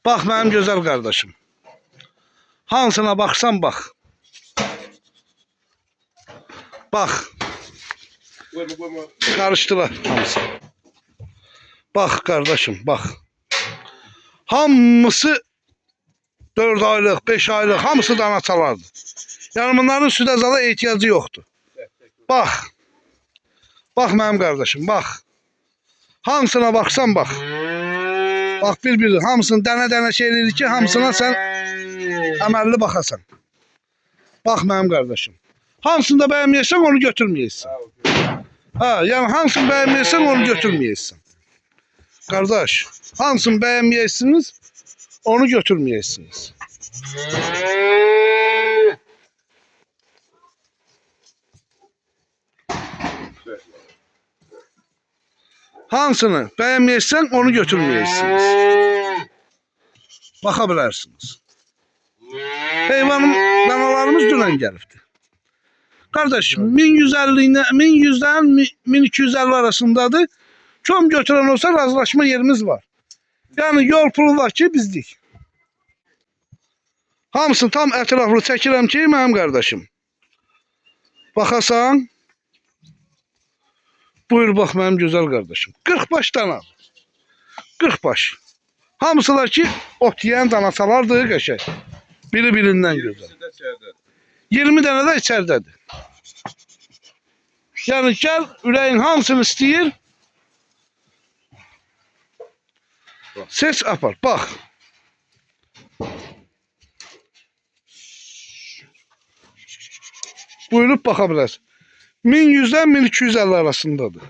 Bax mənim gözəl qardaşım. Hansına baxsan bax. Bax. Karıştılar hamısı. Bax qardaşım, bax. Hamısı 4 aylıq, 5 aylıq, hamısı danaçalardır. Yəni bunların südə zada ehtiyacı yoxdur. Bax. Bax mənim qardaşım, bax. Hamısına baxsan bax. Bax bir-bir, hamısını dənə-dənə şey edilir ki, hamısına sən əməlli baxasan. Bax mənim qardaşım. Hamısını da bəyənməyəsən, onu götürməyəsən. Ha, yəni hamısını bəyənməyəsən, onu götürməyəsən. Qardaş, hamısını bəyənməyəsiniz, onu götürməyəsiniz. Hansını bəyənməyəsən, onu götürməyəsiniz. Baxa bilərsiniz. Heyvanın danalarımız dünən gəlibdi. Qardaşım, 1150-dən 1250 arasındadır. Köm götürən olsa razılaşma yerimiz var. Yəni yol pulu var ki, bizdik. Hamısını tam ətraflı çəkirəm ki, mənim qardaşım. Baxasan. Buyur bax mənim gözəl qardaşım. 40 baş dana. 40 baş. Hamısılar ki, ot yiyən danaçalardır qəşəng. Biri birindən gözəl. 20 dənə də içəridədir. Yəni gəl, ürəyin hamısını istəyir. Seç apar, bax. Buyurub baxa bilərsən. 1100-dən 1250 arasındadır.